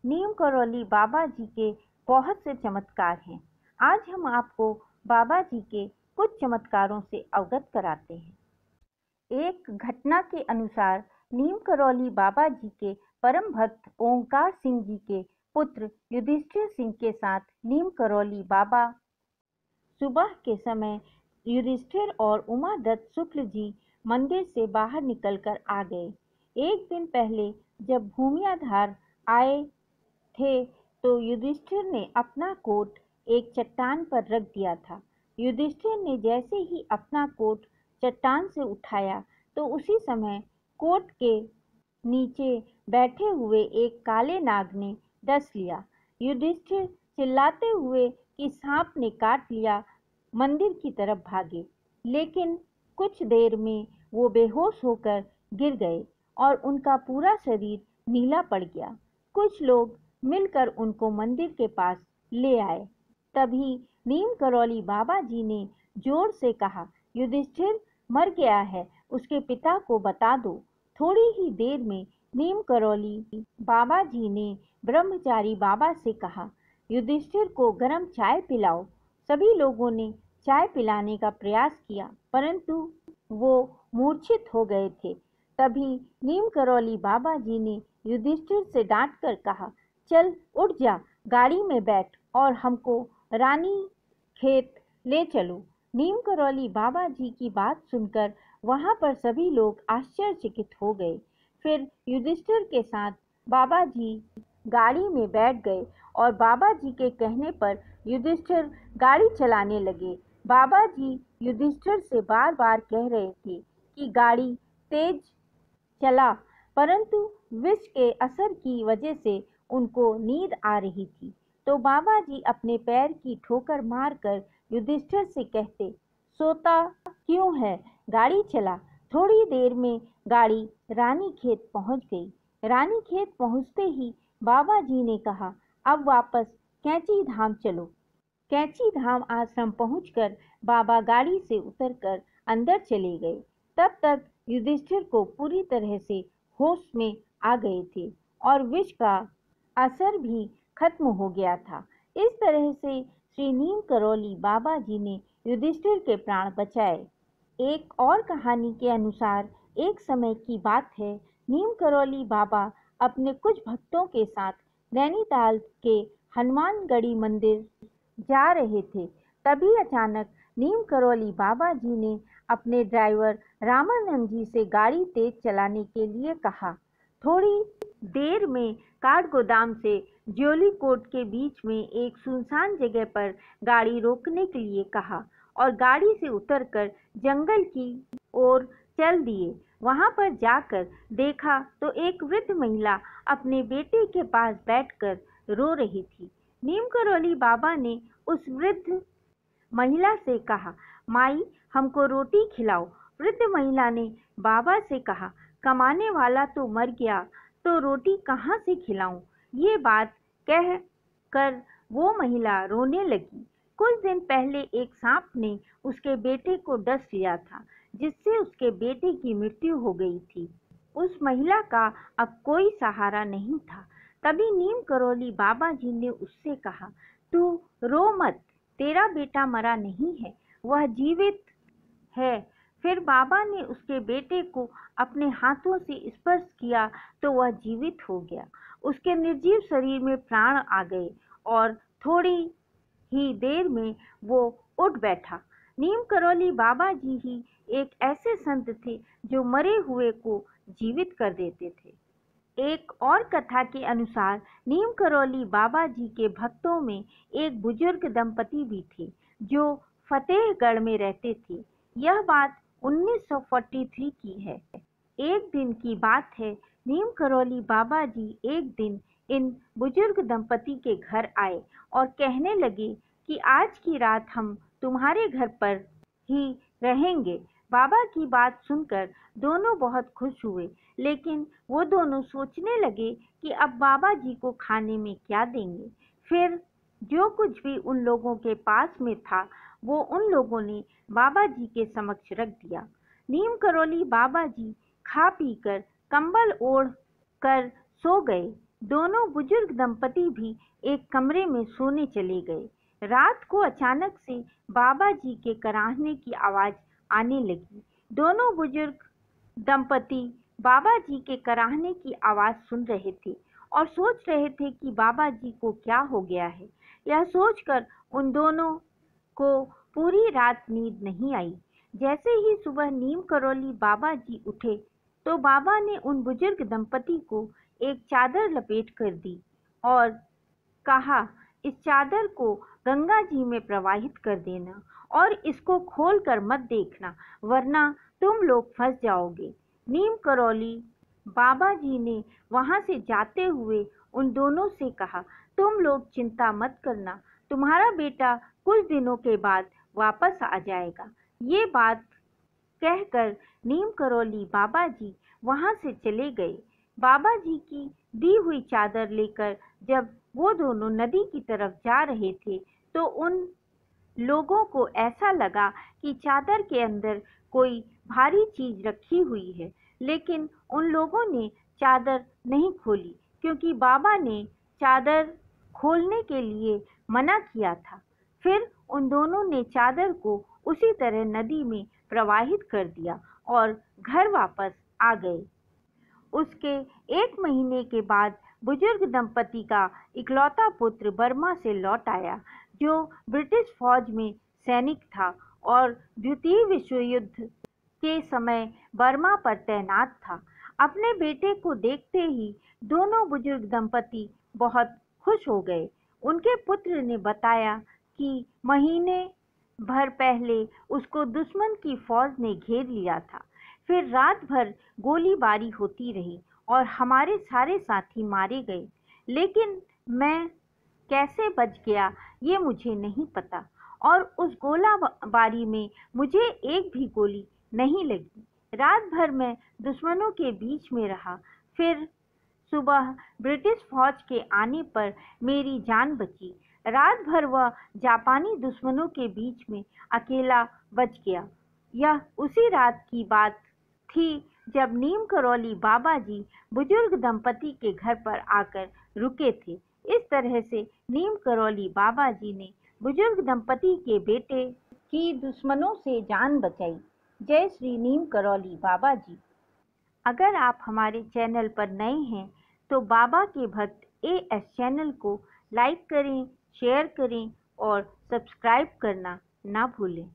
नीम करौली बाबा जी के बहुत से चमत्कार हैं। आज हम आपको बाबा जी के कुछ चमत्कारों से अवगत कराते हैं। एक घटना के अनुसार नीम करौली बाबा जी के परम भक्त ओंकार सिंह जी के पुत्र युधिष्ठिर सिंह के साथ नीम करौली बाबा सुबह के समय युधिष्ठिर और उमादत्त शुक्ल जी मंदिर से बाहर निकलकर आ गए। एक दिन पहले जब भूमियाधार आए थे तो युधिष्ठिर ने अपना कोट एक चट्टान पर रख दिया था। युधिष्ठिर ने जैसे ही अपना कोट चट्टान से उठाया तो उसी समय कोट के नीचे बैठे हुए एक काले नाग ने डस लिया। युधिष्ठिर चिल्लाते हुए कि सांप ने काट लिया मंदिर की तरफ भागे, लेकिन कुछ देर में वो बेहोश होकर गिर गए और उनका पूरा शरीर नीला पड़ गया। कुछ लोग मिलकर उनको मंदिर के पास ले आए। तभी नीम करौली बाबा जी ने जोर से कहा, युधिष्ठिर मर गया है, उसके पिता को बता दो। थोड़ी ही देर में नीम करौली बाबा जी ने ब्रह्मचारी बाबा से कहा, युधिष्ठिर को गर्म चाय पिलाओ। सभी लोगों ने चाय पिलाने का प्रयास किया, परंतु वो मूर्छित हो गए थे। तभी नीम करौली बाबा जी ने युधिष्ठिर से डांट कर कहा, चल उठ जा, गाड़ी में बैठ और हमको रानी खेत ले चलो। नीम करौली बाबा जी की बात सुनकर वहां पर सभी लोग आश्चर्यचकित हो गए। फिर युधिष्ठिर के साथ बाबा जी गाड़ी में बैठ गए और बाबा जी के कहने पर युधिष्ठिर गाड़ी चलाने लगे। बाबा जी युधिष्ठिर से बार बार कह रहे थे कि गाड़ी तेज चला, परंतु विष के असर की वजह से उनको नींद आ रही थी। तो बाबा जी अपने पैर की ठोकर मारकर युधिष्ठिर से कहते, सोता क्यों है, गाड़ी चला। थोड़ी देर में गाड़ी रानीखेत पहुंच गई। रानीखेत पहुंचते ही बाबा जी ने कहा, अब वापस कैंची धाम चलो। कैंची धाम आश्रम पहुंचकर बाबा गाड़ी से उतरकर अंदर चले गए। तब तक युधिष्ठिर को पूरी तरह से होश में आ गए थे और विष का असर भी खत्म हो गया था। इस तरह से श्री नीम करौली बाबा जी ने युधिष्ठिर के प्राण बचाए। एक और कहानी के अनुसार एक समय की बात है, नीम करौली बाबा अपने कुछ भक्तों के साथ नैनीताल के हनुमानगढ़ी मंदिर जा रहे थे। तभी अचानक नीम करौली बाबा जी ने अपने ड्राइवर रामानंद जी से गाड़ी तेज चलाने के लिए कहा। थोड़ी देर में काठगोदाम से ज्योली कोट के बीच में एक सुनसान जगह पर गाड़ी रोकने के लिए कहा और गाड़ी से उतरकर जंगल की ओर चल दिए। वहां पर जाकर देखा तो एक वृद्ध महिला अपने बेटे के पास बैठकर रो रही थी। नीम करौली बाबा ने उस वृद्ध महिला से कहा, माई हमको रोटी खिलाओ। वृद्ध महिला ने बाबा से कहा, कमाने वाला तो मर गया तो रोटी कहाँ से खिलाऊं। ये बात कह कर वो महिला रोने लगी। कुछ दिन पहले एक सांप ने उसके बेटे को डस लिया था, जिससे उसके बेटे की मृत्यु हो गई थी। उस महिला का अब कोई सहारा नहीं था। तभी नीम करौली बाबा जी ने उससे कहा, तू रो मत, तेरा बेटा मरा नहीं है, वह जीवित है। फिर बाबा ने उसके बेटे को अपने हाथों से स्पर्श किया तो वह जीवित हो गया। उसके निर्जीव शरीर में प्राण आ गए और थोड़ी ही देर में वो उठ बैठा। नीम करौली बाबा जी ही एक ऐसे संत थे जो मरे हुए को जीवित कर देते थे। एक और कथा के अनुसार नीम करौली बाबा जी के भक्तों में एक बुजुर्ग दंपति भी थे जो फतेहगढ़ में रहते थे। यह बात 1943 की है। एक दिन की बात है, नीम करौली बाबा जी एक दिन इन बुजुर्ग दंपति के घर आए और कहने लगे कि आज की रात हम तुम्हारे घर पर ही रहेंगे। बाबा की बात सुनकर दोनों बहुत खुश हुए, लेकिन वो दोनों सोचने लगे कि अब बाबा जी को खाने में क्या देंगे। फिर जो कुछ भी उन लोगों के पास में था वो उन लोगों ने बाबा जी के समक्ष रख दिया। नीम करौली बाबा जी खा पी कर कंबल ओढ़ कर सो गए। दोनों बुजुर्ग दंपति भी एक कमरे में सोने चले गए। रात को अचानक से बाबा जी के कराहने की आवाज आने लगी। दोनों बुजुर्ग दंपति बाबा जी के कराहने की आवाज सुन रहे थे और सोच रहे थे कि बाबा जी को क्या हो गया है। यह सोचकर उन दोनों को पूरी रात नींद नहीं आई। जैसे ही सुबह नीम करौली बाबा जी उठे तो बाबा ने उन बुजुर्ग दंपति को एक चादर लपेट कर दी और कहा, इस चादर को गंगा जी में प्रवाहित कर देना और इसको खोल कर मत देखना, वरना तुम लोग फंस जाओगे। नीम करौली बाबा जी ने वहां से जाते हुए उन दोनों से कहा, तुम लोग चिंता मत करना, तुम्हारा बेटा कुछ दिनों के बाद वापस आ जाएगा। ये बात कहकर नीम करौली बाबा जी वहां से चले गए। बाबा जी की दी हुई चादर लेकर जब वो दोनों नदी की तरफ जा रहे थे तो उन लोगों को ऐसा लगा कि चादर के अंदर कोई भारी चीज रखी हुई है, लेकिन उन लोगों ने चादर नहीं खोली क्योंकि बाबा ने चादर खोलने के लिए मना किया था। फिर उन दोनों ने चादर को उसी तरह नदी में प्रवाहित कर दिया और घर वापस आ गए। उसके 1 महीने के बाद बुजुर्ग दंपति का इकलौता पुत्र बर्मा से लौट आया, जो ब्रिटिश फौज में सैनिक था और द्वितीय विश्व युद्ध के समय बर्मा पर तैनात था। अपने बेटे को देखते ही दोनों बुजुर्ग दंपति बहुत खुश हो गए। उनके पुत्र ने बताया कि महीने भर पहले उसको दुश्मन की फौज ने घेर लिया था। फिर रात भर गोलीबारी होती रही और हमारे सारे साथी मारे गए, लेकिन मैं कैसे बच गया ये मुझे नहीं पता और उस गोलाबारी में मुझे एक भी गोली नहीं लगी। रात भर मैं दुश्मनों के बीच में रहा। फिर सुबह ब्रिटिश फौज के आने पर मेरी जान बची। रात भर वह जापानी दुश्मनों के बीच में अकेला बच गया। यह उसी रात की बात थी जब नीम करौली बाबा जी बुजुर्ग दंपति के घर पर आकर रुके थे। इस तरह से नीम करौली बाबा जी ने बुजुर्ग दंपति के बेटे की दुश्मनों से जान बचाई। जय श्री नीम करौली बाबा जी। अगर आप हमारे चैनल पर नए हैं तो बाबा के भक्त AS चैनल को लाइक करें, शेयर करें और सब्सक्राइब करना ना भूलें।